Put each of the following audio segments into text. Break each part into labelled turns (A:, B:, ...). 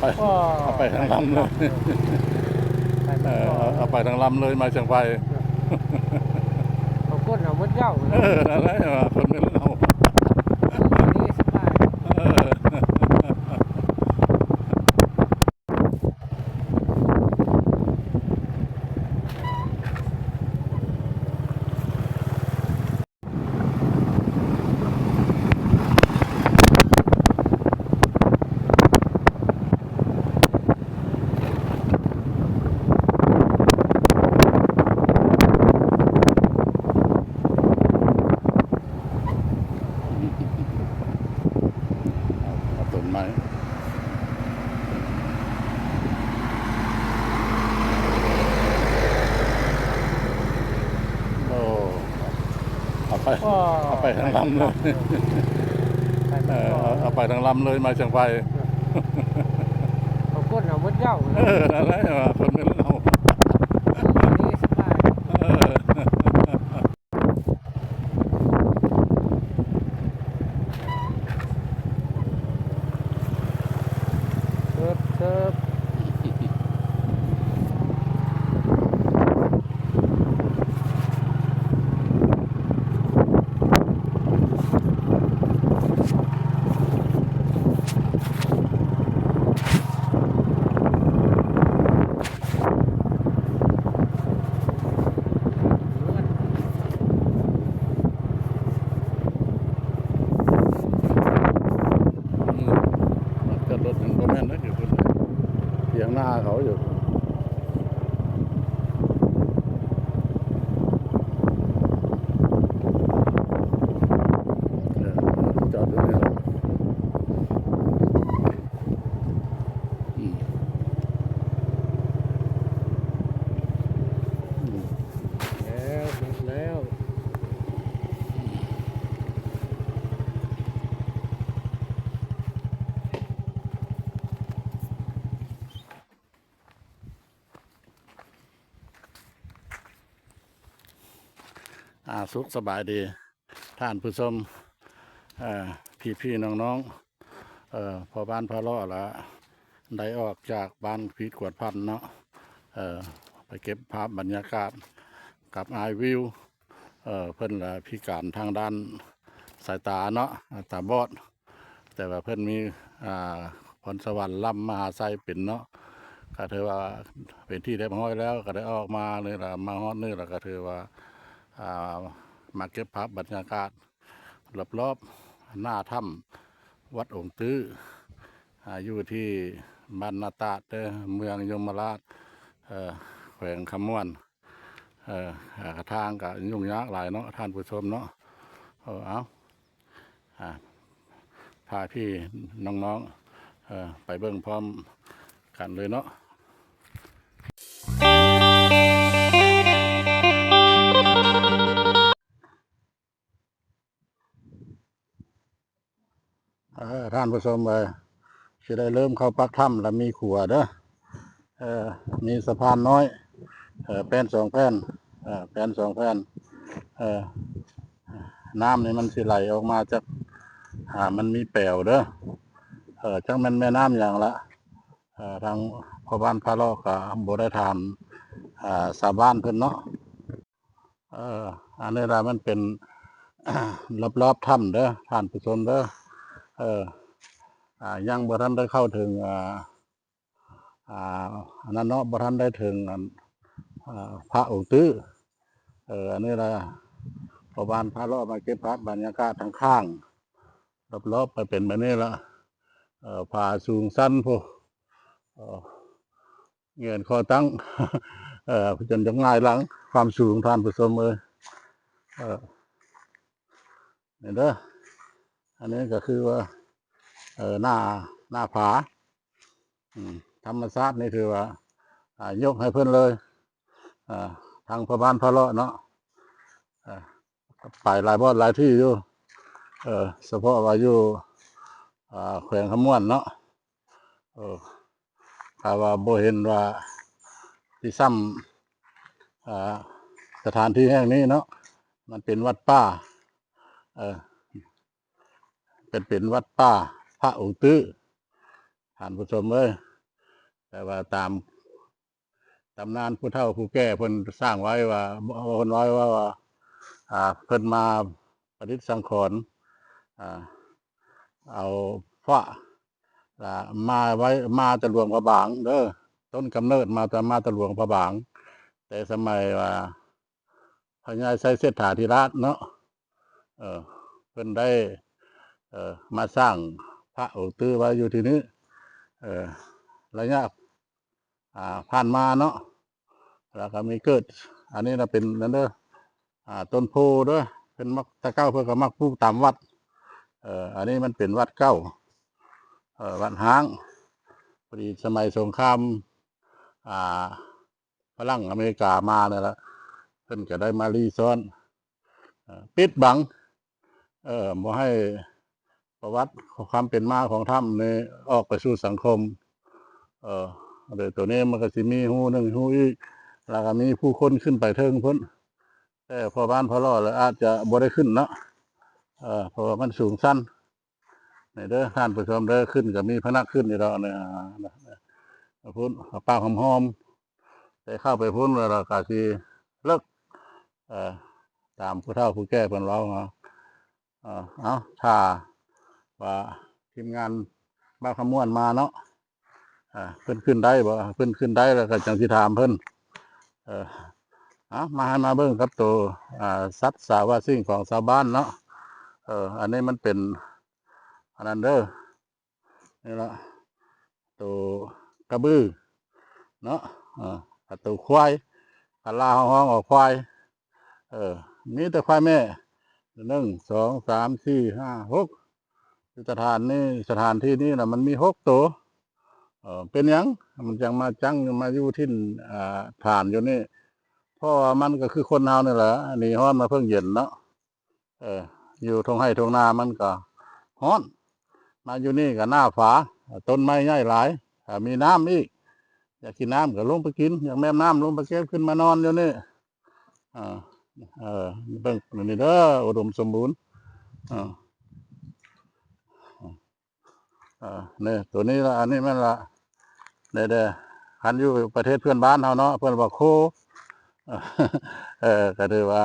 A: ไปเอาไปทางลำเลยเอาไปทางลำเลยมาเชียงไฟ
B: เขาก้นเอามดเจ้า
A: นั่นแหละคนนึงเรา
B: นี่สบาย
A: ต้นไม้โอ้เอาไปทางลำเลยเอาไปทางลำเลยมาเชียงไฟ
B: เขาก้นเอามดเจ้า
A: นั่นแหละคนนึงเรา
B: นี่สบายเติบ
A: จะรถมันก็แม่นนะอยู่คนเสียงหน้าเขาอยู่จอดอยู่นี่แหละ
B: แล้ว
A: สุขสบายดีท่านผู้ชมพี่น้องพอบ้านพอล่อละได้ออกจากบ้านพีดกวดพันเนาะไปเก็บภาพบรรยากาศกับไอวิวเพิ่นละพิการทางด้านสายตาเนาะตาบอดแต่ว่าเพิ่นมีพรสวรรค์ล้ำมหาไซเป็นเนาะก็ถือว่าเป็นที่ได้ห้อยแล้วก็ได้ออกมาเลยละมาฮอดนี่แล้วก็ถือว่ามาเก็บภาพบรรยากาศรอบๆหน้าถ้ำวัดองค์ตื้ออยู่ที่บ้านนาตาดเมืองยมราชแขวงคำม่วนทางก็ยุ่งยากหลายเนาะท่านผู้ชมเนาะเอาพาพี่น้องไปเบิ่งพร้อมกันเลยเนาะท่านผู้ชมเลยจะได้เริ่มเข้าปักถ้ำแล้วมีขัวเด้อมีสะพานน้อยแผ่น2 แผ่นแผ่น2 แผ่นน้ำนี่มันสิไหลออกมาจากมันมีแปวเด้อจังมันแม่น้ำอย่างละทางพ่อบ้านพาลอกกับบ่ได้ถามชาวบ้านเพิ่นเนาะอันนี้ละมันเป็นรอบๆถ้ำเด้อท่านผู้ชมเด้อยังบ่ทันได้เข้าถึงอันนั้นเนาะบ่ทันได้ถึงพระองค์ตื้ออันนี้ละพอบ้านพระรอบมาเก็บภาพบรรยากาศทางข้างรอบๆไปเป็นแบบนี้ละผาสูงสั้นพวกเงินคอตั้งจนจะง่ายหลังความสูงท่านผู้ชมเนี่ยเด้ออันนี้ก็คือว่าหน้าผาธรรมชาตินี่คือว่ายกให้เพิ่นเลยทางพระบ้านพระเลาะเนาะไปหลายบ่อนหลายที่อยู่เฉพาะว่าอยู่แขวงคำม่วนเนาะถ้าว่าบ่เห็นว่าที่ซ้ำสถานที่แห่งนี้เนาะมันเป็นวัดป่าเป็นวัดป่าพระองค์ตื้อท่านผู้ชมเอ้ย แต่ว่าตามตำนานผู้เฒ่าผู้แก่เพิ่นสร้างไว้ว่าเพิ่นไว้ว่าเพิ่นมาประดิษฐ์สังขรณ์อ่าเอาพระมาไว้มาแตะหลวงพระบางเด้อต้นกำเนิดมาแตะหลวงพระบาง แต่สมัยว่าพญาไสเสถาธิราชเนาะเออเพิ่นได้มาสร้างพระองค์ตื้อไว้อยู่ที่นี้เออระยะผ่านมาเนาะแล้วก็มีเกิด อันนี้นะเป็นนั่นเด้อต้นโพเด้อเป็นมักตะเก้าเพื่อก็มักปลูกตามวัดอันนี้มันเป็นวัดเก้าวัดห้างพอดีสมัยสงครามอ่าฝรั่งอเมริกามาเนี่ยละเพิ่นก็ได้มารีซ้อนปิดบังบ่ให้ประวัติความเป็นมาของถ้ำนี่ออกไปสู่สังคมโดยตัวนี้มันก็สิมีหูหนึ่งหูอีกแล้วก็มีผู้คนขึ้นไปเทิงพ้นแต่พอบ้านพอรอดแล้วอาจจะบ่ได้ขึ้นเนาะเพราะว่ามันสูงสั้นนี่เด้อท่านผู้ชมเด้อขึ้นก็มีพนักขึ้นนี่ดอกเนี่ยพุ่นป้าหอมๆแต่เข้าไปพุ่นแล้วก็สิเลิกตามผู้เฒ่าผู้แก่เพิ่นเว้าเอาถ้าว่าทีมงานบ้านขมวนมาเนาะเพิ่นขึ้นได้บ่เพิ่นขึ้นได้แล้วก็จังสิถามเพิ่นมาให้มาเบิ่งครับตัวสัตว์สาวาสิ่งของชาวบ้านเนาะอันนี้มันเป็นอันนั้นเด้อนี่ละตัวกระบือเนาะตัวควายกะลาห้องออกควายมีแต่ควายแม่1 2 3 4 5 6สถานที่นี้นะมันมี6ตัวเป็นหยังมันจังมามาอยู่ที่ฐานอยู่นี่เพราะว่ามันก็คือคนเฮานี่แหละอันนี้ฮ้อนมาเพิ่งเย็นเนาะอยู่ทงไห้ทงนามันก็ฮ้อนมาอยู่นี่ก็หน้าฝาต้นไม้ใหญ่หลายมีน้ำอีกอยากกินน้ำก็ลงไปกินอยากแม่น้ำลงไปเก็บขึ้นมานอนอยู่นี่เบิ่งนี่เด้ออุดมสมบูรณ์นี่ตัวนี้ละอันนี้มันละเด้อคันอยู่ประเทศเพื่อนบ้านเฮาเนาะเพื่อนบอกโคก็ถือว่า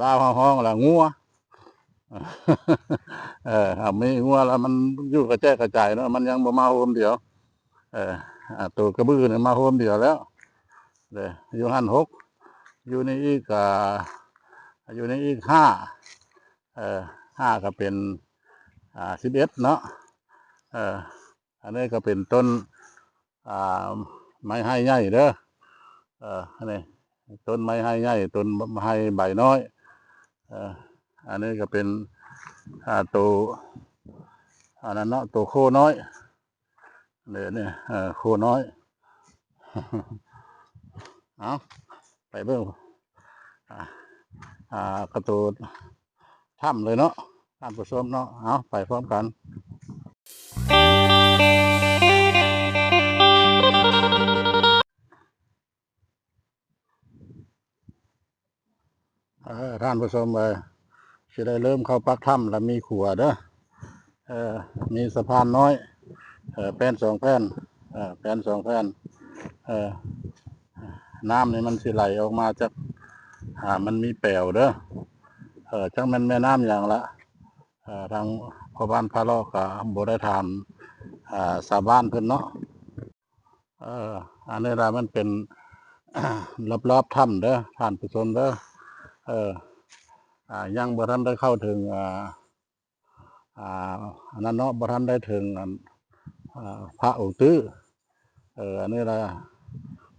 A: ลาวห้องละงัวมีงัวแล้วมันอยู่กระแจกระจายเนาะมันยังบ่มาโฮมเดียวตัวกระบือเนี่ยมาโฮมเดียวแล้วเด้อยู่หัน6อยู่ในอีกอยู่ในอีก5ก็เป็น11เนาะอันนี้ก็เป็นต้นไม้ไม้ใหญ่เด้ออันนี้ต้นไม้ไม้ใหญ่ต้นไม้ใบน้อยอันนี้ก็เป็นตัวอันนั้นเนาะตัวโคน้อยเนี่ยโคน้อยเอาไปเบิ่งกระตูนถ้ำเลยเนาะท่านผู้ชมเนาะเอาไปพร้อมกันท่านผู้ชมเลยจะได้เริ่มเข้าปักถ้ำแล้วมีขัวเด้อมีสะพานน้อยแผ่น2แผ่นแผ่น2แผ่นน้ำนี่มันสิไหลออกมาจากมันมีแปวเด้อจังมันแม่น้ำอย่างละทางพ่อบ้านพระลอกกับบ่ได้ทานชาวบ้านเพิ่นเนาะอันนี้ละมันเป็น รอบถ้ำเด้อท่านผู้ชมเด้อยังบ่ทันได้เข้าถึงอันนั้นเนาะบ่ทันได้ถึงพระองค์ตื้ออันนี้ละ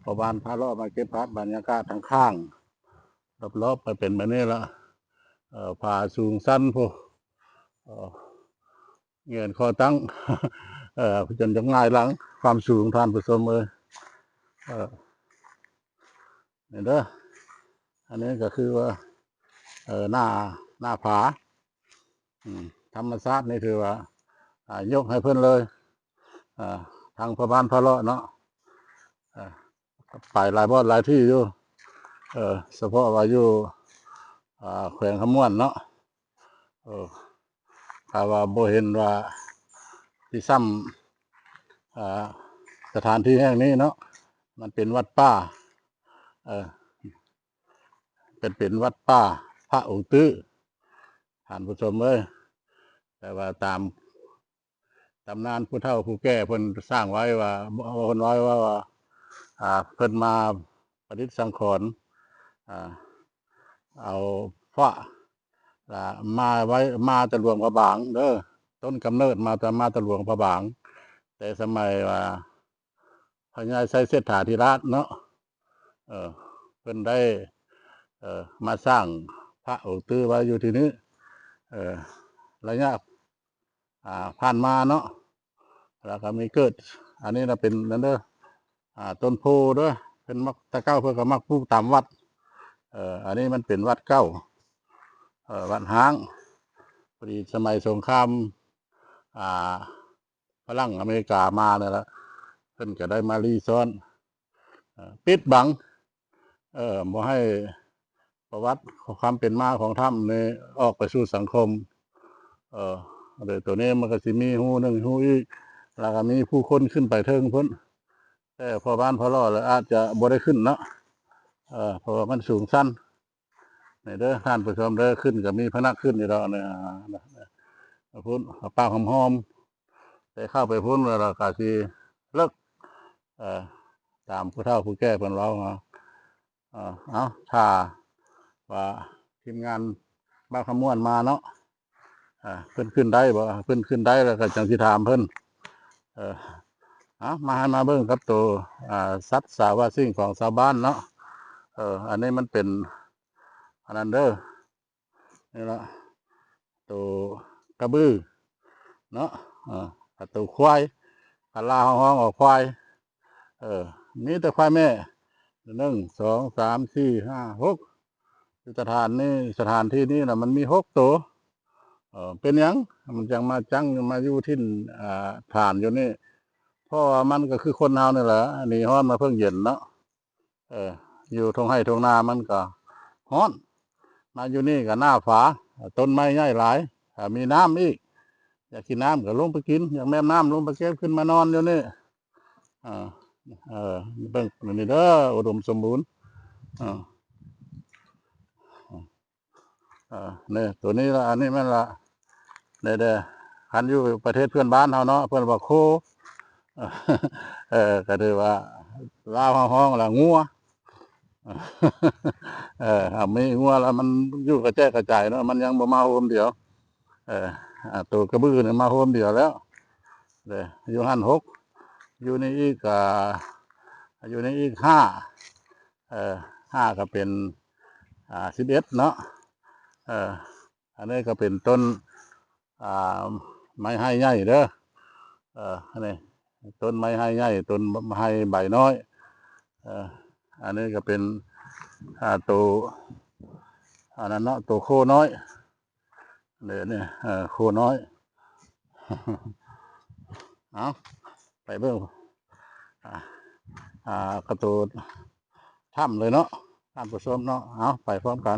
A: พอบ้านพระเลาะมาเก็บภาพบรรยากาศทางข้างรอบๆไปเป็นแบบนี้ละผาสูงสั้นพวกเงินคอตั้งจนจะง่ายหลังความสูงท่านผู้ชมเลยนี่เด้ออันนี้ก็คือว่าหน้าผาธรรมชาตินี่ถือว่ายกให้เพื่อนเลยทางพระบ้านพระเลาะเนาะไปหลายบ่อนหลายที่อยู่เฉพาะว่าอยู่แขวงขมวนเนาะถ้าว่าบ่เห็นว่าที่ซ้ำ สถานที่แห่งนี้เนาะมันเป็นวัดป่าเออเป็นวัดป่าพระองค์ตื้อท่านผู้ชมเอ้ยแต่ว่าตามตำนานผู้เฒ่าผู้แก่เพิ่นสร้างไว้ว่าเพิ่นไว้ว่าเพิ่นมาประดิษฐ์สังขรณ์อ่าเอาพระมาไว้มาแตะหลวงพระบางเด้อต้นกำเนิดมาแตะหลวงพระบาง แต่สมัยว่าพญาไสเสถาธิราชเนาะเออเพิ่นได้มาสร้างพระองค์ตื้อไว้อยู่ที่นี้เออระยะผ่านมาเนาะแล้วก็มีเกิด อันนี้นะเป็นนั่นเด้อต้นโพเด้อเป็นมักตะเก้าเพื่อก็มักปลูกตามวัดอันนี้มันเป็นวัดเก้าวัดห้างพอดีสมัยสงครามอ่าฝรั่งอเมริกามาเนี่ยละเพิ่นก็ได้มารีซ้อนปิดบังบ่ให้ประวัติความเป็นมาของถ้ำนี่ออกไปสู่สังคมเดี๋ยวตัวนี้มันก็สิมีหูหนึ่งหูอีกแล้วก็มีผู้คนขึ้นไปเทิงพ้นแต่พอบ้านพอรอดแล้วอาจจะบ่ได้ขึ้นเนาะเพราะว่ามันสูงสั้นนี่เด้อท่านผู้ชมเด้อขึ้นก็มีพนักขึ้นอยู่แล้วเนี่ยพุ่นปากหอมๆแต่เข้าไปพุ่นแล้วก็สิเลิกตามผู้เฒ่าผู้แก่เพิ่นเว้าเอาถ้าว่าทีมงานบ้านขมวนมาเนาะเพิ่นขึ้นได้บ่เพิ่นขึ้นได้แล้วก็จังสิถามเพิ่นมาให้มาเบิ่งครับตัวสัตว์สาวาสิ่งของชาวบ้านเนาะอันนี้มันเป็นอันนั้นเด้อนี่ละตัวกระบือเนาะตัวควายกะลาห้องออกควายมีแต่ควายแม่1 2 3 4 5 6สถานที่นี้นะมันมี6ตัวเป็นหยังมันจังมาอยู่ที่ฐานอยู่นี่เพราะว่ามันก็คือคนเฮานี่แหละอันนี้ฮ้อนมาเพิ่งเย็นเนาะอยู่ทงไร่ทงนามันก็ฮ้อนมาอยู่นี่ก็หน้าฝาต้นไม้ใหญ่หลายมีน้ำอีกอยากกินน้ำก็ลงไปกินอยากแม่น้ำลงไปเก็บขึ้นมานอนอยู่นี่เบิ่งนี่เด้ออุดมสมบูรณ์เนี่ยตัวนี้ละอันนี้มันละเด้อคันอยู่ประเทศเพื่อนบ้านเฮาเนาะเพิ่นว่าโคก็ถือว่าลาวห้องละงัวมีงัวแล้วมันอยู่กระแจกกระจายเนาะมันยังบ่มาโฮมเดียวตัวกระบือเนี่ยมาโฮมเดียวแล้วเด้อยู่หัน6อยู่ในอีกอยู่ในอีก5ก็เป็น11เนาะอันนี้ก็เป็นต้นไม้ไม้ใหญ่เด้ออันนี้ต้นไม้ไม้ใหญ่ต้นไม้ใบน้อยอันนี้ก็เป็นตัวอันนั้นเนาะตัวโคน้อยเนี่ยโคน้อยเอาไปเบิ่งกระตูถ้ำเลยเนาะท่านผู้ชมเนาะเอาไปพร้อมกัน